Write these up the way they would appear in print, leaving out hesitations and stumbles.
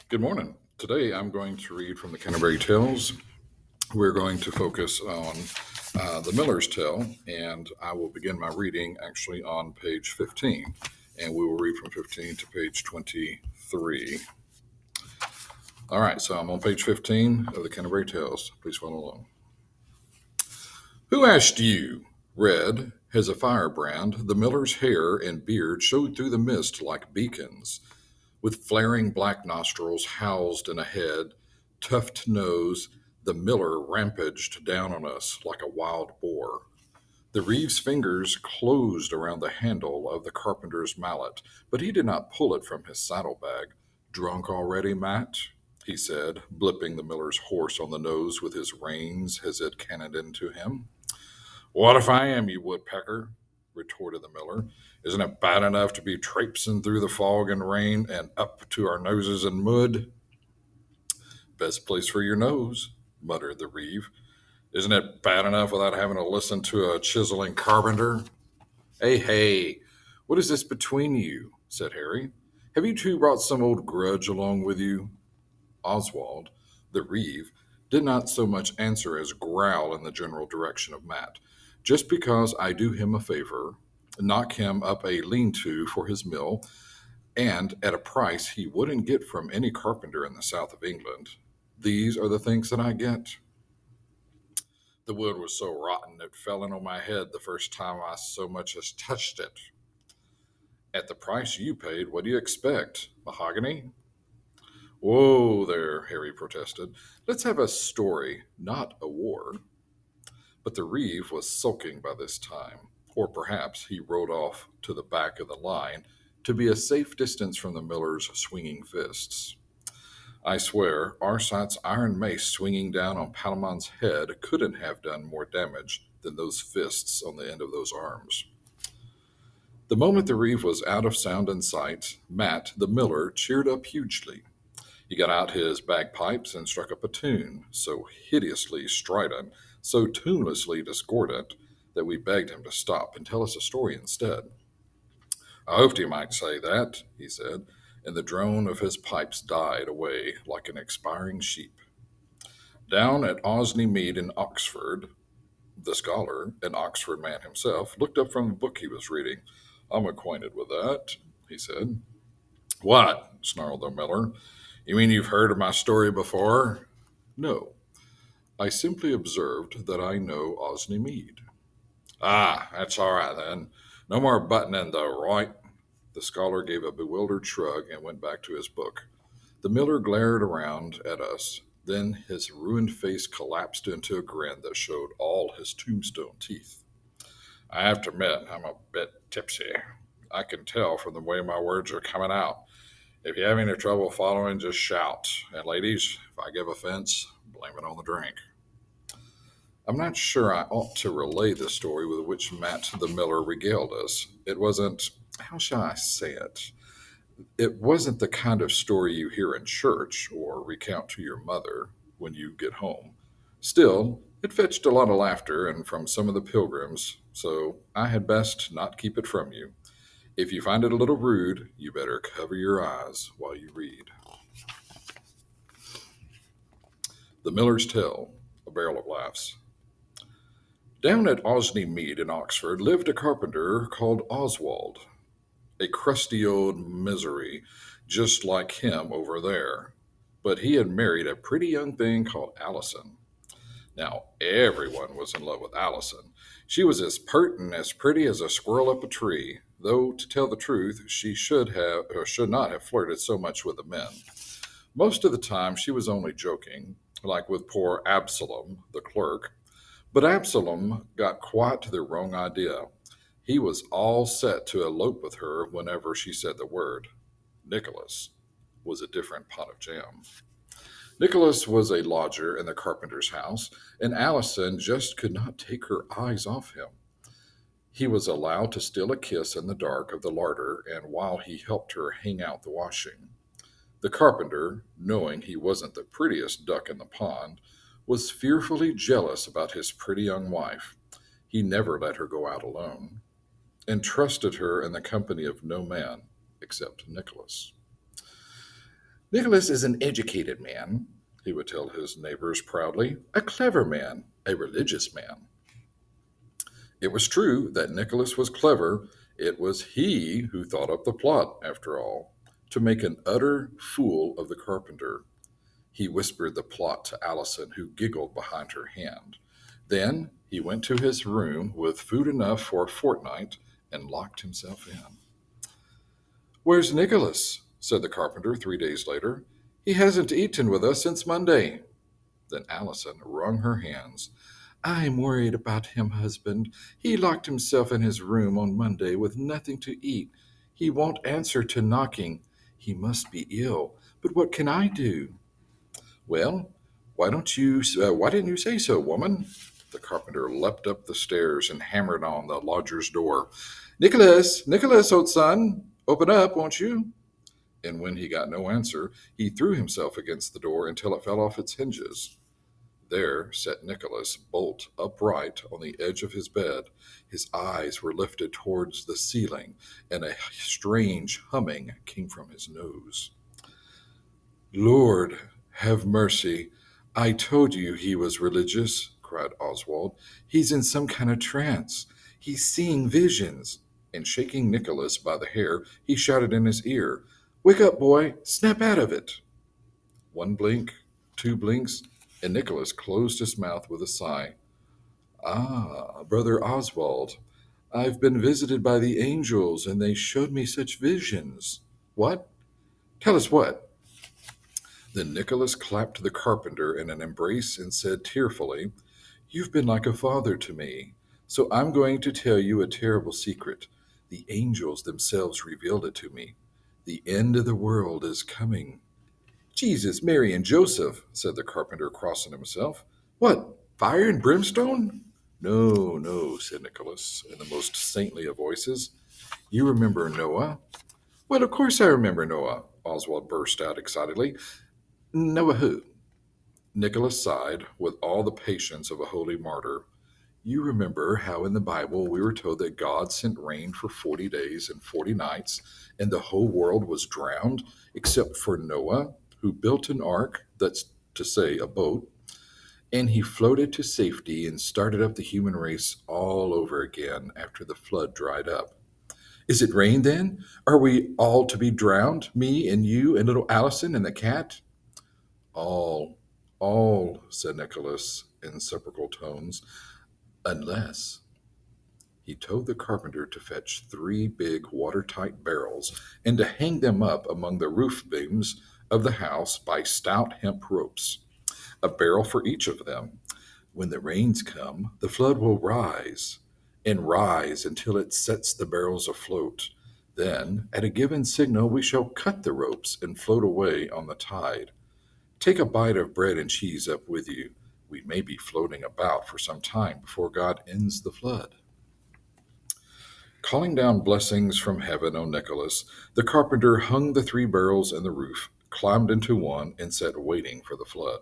Good morning. Today I'm going to read from the Canterbury Tales. We're going to focus on the Miller's Tale, and I will begin my reading actually on page 15, and we will read from 15 to page 23. All right, so I'm on page 15 of the Canterbury Tales. Please follow along. Who asked you? Red as a firebrand, the miller's hair and beard showed through the mist like beacons. With flaring black nostrils housed in a head, tuft nose, the miller rampaged down on us like a wild boar. The reeve's fingers closed around the handle of the carpenter's mallet, but he did not pull it from his saddlebag. Drunk already, Matt? He said, blipping the miller's horse on the nose with his reins as it cannoned into him. What if I am, you woodpecker? Retorted the miller. Isn't it bad enough to be traipsing through the fog and rain and up to our noses in mud? Best place for your nose, muttered the reeve. Isn't it bad enough without having to listen to a chiseling carpenter? Hey, hey, what is this between you? Said Harry. Have you two brought some old grudge along with you? Oswald, the reeve, did not so much answer as growl in the general direction of Matt. Just because I do him a favor, knock him up a lean to for his mill, and at a price he wouldn't get from any carpenter in the south of England, these are the things that I get. The wood was so rotten it fell in on my head the first time I so much as touched it. At the price you paid, what do you expect? Mahogany? Whoa there, Harry protested. Let's have a story, not a war. But the reeve was sulking by this time, or perhaps he rode off to the back of the line to be a safe distance from the miller's swinging fists. I swear, Arcite's iron mace swinging down on Palamon's head couldn't have done more damage than those fists on the end of those arms. The moment the reeve was out of sound and sight, Matt, the miller, cheered up hugely. He got out his bagpipes and struck up a tune, so hideously strident, so tunelessly discordant, that we begged him to stop and tell us a story instead. I hoped he might say that, he said, and the drone of his pipes died away like an expiring sheep. Down at Osney Mead in Oxford, the scholar, an Oxford man himself, looked up from the book he was reading. I'm acquainted with that, he said. What? Snarled the miller. You mean you've heard of my story before? No. I simply observed that I know Osney Mead. Ah, that's all right then. No more buttoning, though, right? The scholar gave a bewildered shrug and went back to his book. The miller glared around at us. Then his ruined face collapsed into a grin that showed all his tombstone teeth. I have to admit, I'm a bit tipsy. I can tell from the way my words are coming out. If you have any trouble following, just shout. And ladies, if I give offense, blame it on the drink. I'm not sure I ought to relay the story with which Matt the miller regaled us. It wasn't, how shall I say it? It wasn't the kind of story you hear in church or recount to your mother when you get home. Still, it fetched a lot of laughter and from some of the pilgrims, so I had best not keep it from you. If you find it a little rude, you better cover your eyes while you read. The Miller's Tale, a barrel of laughs. Down at Osney Mead in Oxford lived a carpenter called Oswald, a crusty old misery, just like him over there. But he had married a pretty young thing called Allison. Now, everyone was in love with Allison. She was as pert and as pretty as a squirrel up a tree, though, to tell the truth, she should have or should not have flirted so much with the men. Most of the time, she was only joking, like with poor Absalom, the clerk. But Absalom got quite the wrong idea. He was all set to elope with her whenever she said the word. Nicholas was a different pot of jam. Nicholas was a lodger in the carpenter's house, and Allison just could not take her eyes off him. He was allowed to steal a kiss in the dark of the larder and while he helped her hang out the washing. The carpenter, knowing he wasn't the prettiest duck in the pond, was fearfully jealous about his pretty young wife. He never let her go out alone, and trusted her in the company of no man except Nicholas. Nicholas is an educated man, he would tell his neighbors proudly, a clever man, a religious man. It was true that Nicholas was clever. It was he who thought up the plot, after all, to make an utter fool of the carpenter. He whispered the plot to Allison, who giggled behind her hand. Then he went to his room with food enough for a fortnight and locked himself in. Where's Nicholas? Said the carpenter 3 days later. He hasn't eaten with us since Monday. Then Allison wrung her hands. I'm worried about him, husband. He locked himself in his room on Monday with nothing to eat. He won't answer to knocking. He must be ill. But what can I do? Well, why didn't you say so, woman? The carpenter leapt up the stairs and hammered on the lodger's door. Nicholas, Nicholas, old son, open up, won't you? And when he got no answer, he threw himself against the door until it fell off its hinges. There sat Nicholas, bolt upright on the edge of his bed. His eyes were lifted towards the ceiling, and a strange humming came from his nose. Lord, have mercy. I told you he was religious, cried Oswald. He's in some kind of trance. He's seeing visions. And shaking Nicholas by the hair, he shouted in his ear, Wake up, boy! Snap out of it! One blink, two blinks, and Nicholas closed his mouth with a sigh. Ah, brother Oswald, I've been visited by the angels, and they showed me such visions. What? Tell us what? Then Nicholas clapped the carpenter in an embrace and said tearfully, You've been like a father to me, so I'm going to tell you a terrible secret. The angels themselves revealed it to me. The end of the world is coming. Jesus, Mary, and Joseph, said the carpenter, crossing himself. What, fire and brimstone? No, no, said Nicholas, in the most saintly of voices. You remember Noah? Well, of course I remember Noah, Oswald burst out excitedly. Noah who? Nicholas sighed with all the patience of a holy martyr. You remember how in the Bible we were told that God sent rain for 40 days and 40 nights, and the whole world was drowned, except for Noah, who built an ark, that's to say, a boat, and he floated to safety and started up the human race all over again after the flood dried up. Is it rain then? Are we all to be drowned, me and you and little Allison and the cat? All, all, said Nicholas in sepulchral tones, unless. He told the carpenter to fetch 3 big watertight barrels and to hang them up among the roof beams of the house by stout hemp ropes, a barrel for each of them. When the rains come, the flood will rise and rise until it sets the barrels afloat. Then, at a given signal, we shall cut the ropes and float away on the tide. Take a bite of bread and cheese up with you. We may be floating about for some time before God ends the flood. Calling down blessings from heaven on Nicholas, the carpenter hung the 3 barrels in the roof, climbed into one, and sat waiting for the flood.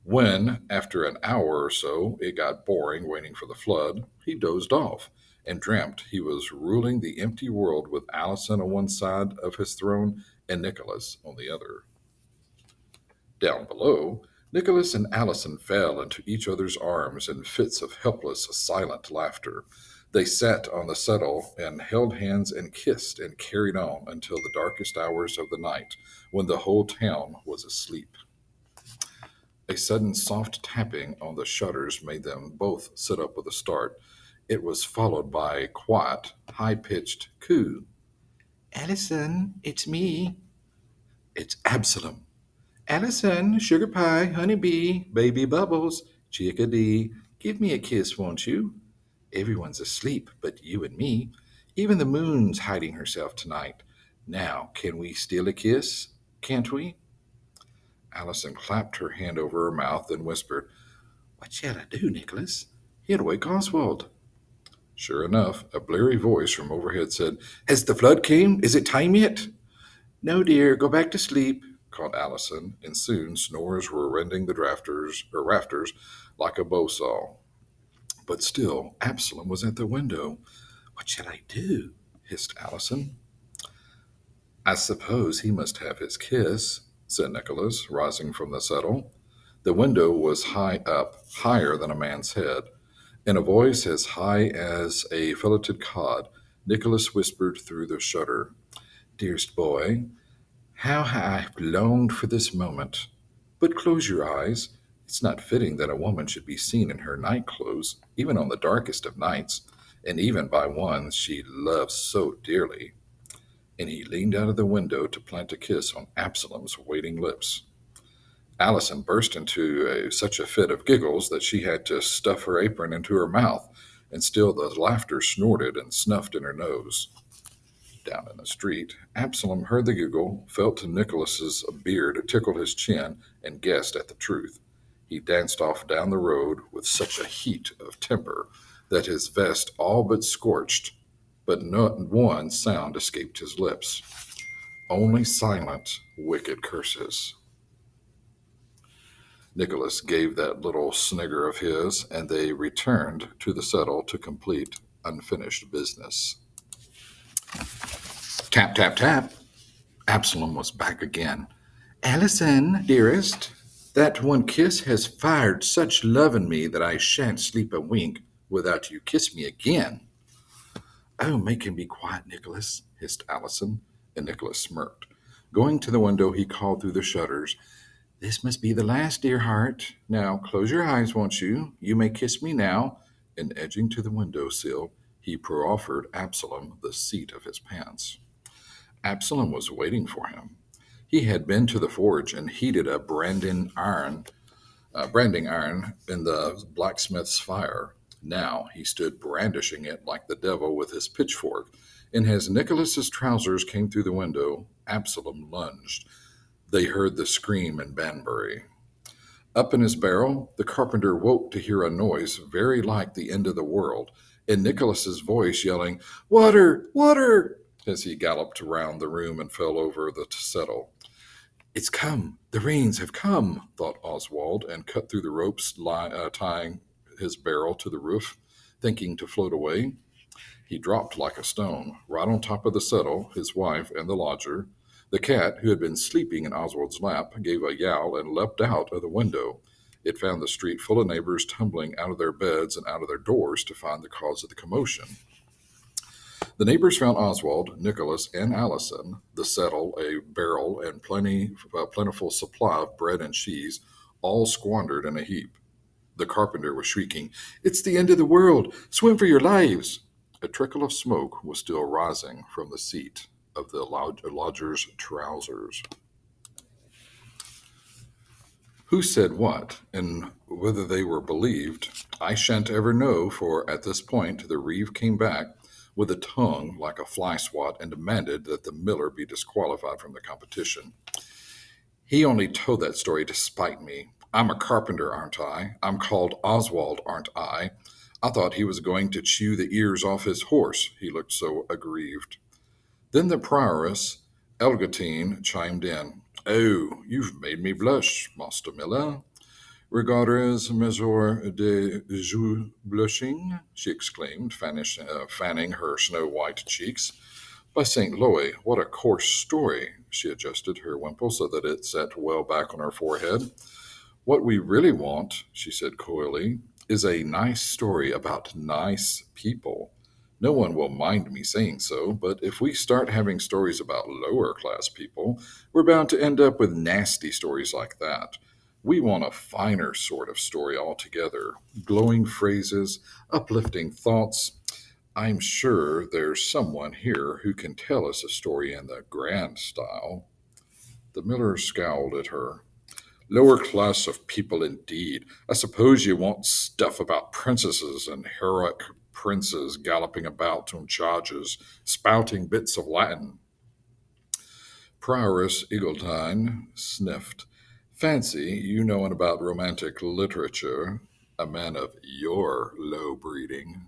When, after an hour or so, it got boring waiting for the flood, he dozed off and dreamt he was ruling the empty world with Allison on one side of his throne and Nicholas on the other. Down below, Nicholas and Allison fell into each other's arms in fits of helpless, silent laughter. They sat on the settle and held hands and kissed and carried on until the darkest hours of the night, when the whole town was asleep. A sudden soft tapping on the shutters made them both sit up with a start. It was followed by a quiet, high-pitched coo. Allison, it's me. It's Absalom. Allison, sugar pie, honey bee, baby bubbles, chickadee, give me a kiss, won't you? Everyone's asleep but you and me. Even the moon's hiding herself tonight. Now, can we steal a kiss? Can't we? Allison clapped her hand over her mouth and whispered, What shall I do, Nicholas? He'll wake Oswald. Sure enough, a bleary voice from overhead said, Has the flood came? Is it time yet? No, dear, go back to sleep, called Allison, and soon snores were rending the rafters like a bow saw. But still, Absalom was at the window. What shall I do? Hissed Allison. I suppose he must have his kiss, said Nicholas, rising from the settle. The window was high up, higher than a man's head. In a voice as high as a filleted cod, Nicholas whispered through the shutter, "Dearest boy, how I've longed for this moment. But close your eyes. It's not fitting that a woman should be seen in her night clothes, even on the darkest of nights, and even by one she loves so dearly." And he leaned out of the window to plant a kiss on Absalom's waiting lips. Allison burst into such a fit of giggles that she had to stuff her apron into her mouth, and still the laughter snorted and snuffed in her nose. Down in the street, Absalom heard the giggle, felt Nicholas's beard tickle his chin, and guessed at the truth. He danced off down the road with such a heat of temper that his vest all but scorched, but not one sound escaped his lips. Only silent, wicked curses. Nicholas gave that little snigger of his, and they returned to the settle to complete unfinished business. Tap, tap, tap. Absalom was back again. "Allison, dearest, that one kiss has fired such love in me that I shan't sleep a wink without you kiss me again." "Oh, make him be quiet, Nicholas," hissed Allison, and Nicholas smirked. Going to the window, he called through the shutters, "This must be the last, dear heart. Now close your eyes, won't you? You may kiss me now." And edging to the window sill, he proffered Absalom the seat of his pants. Absalom was waiting for him. He had been to the forge and heated a branding iron in the blacksmith's fire. Now he stood brandishing it like the devil with his pitchfork, and as Nicholas's trousers came through the window, Absalom lunged. They heard the scream in Banbury. Up in his barrel, the carpenter woke to hear a noise very like the end of the world, and Nicholas's voice yelling, "Water! Water!" as he galloped round the room and fell over the settle. "It's come! The rains have come!" thought Oswald, and cut through the ropes tying his barrel to the roof, thinking to float away. He dropped like a stone, right on top of the settle, his wife, and the lodger. The cat, who had been sleeping in Oswald's lap, gave a yowl and leapt out of the window. It found the street full of neighbors tumbling out of their beds and out of their doors to find the cause of the commotion. The neighbors found Oswald, Nicholas, and Allison, the settle, a barrel, and plentiful supply of bread and cheese, all squandered in a heap. The carpenter was shrieking, "It's the end of the world! Swim for your lives!" A trickle of smoke was still rising from the seat of the lodger's trousers. Who said what, and whether they were believed, I shan't ever know, for at this point the reeve came back with a tongue like a fly swat and demanded that the miller be disqualified from the competition. "He only told that story to spite me. I'm a carpenter, aren't I? I'm called Oswald, aren't I? I thought he was going to chew the ears off his horse, he looked so aggrieved." Then the prioress, Elgatine, chimed in. "Oh, you've made me blush, Master Miller. Regardez mesure de jeux blushing," she exclaimed, fanning her snow-white cheeks. "By St. Loy, what a coarse story!" She adjusted her wimple so that it sat well back on her forehead. "What we really want," she said coyly, "is a nice story about nice people. No one will mind me saying so, but if we start having stories about lower-class people, we're bound to end up with nasty stories like that. We want a finer sort of story altogether. Glowing phrases, uplifting thoughts. I'm sure there's someone here who can tell us a story in the grand style." The miller scowled at her. "Lower class of people indeed. I suppose you want stuff about princesses and heroic princes galloping about on chargers, spouting bits of Latin." Prioress Eagletine sniffed. "Fancy you knowing about romantic literature, a man of your low breeding."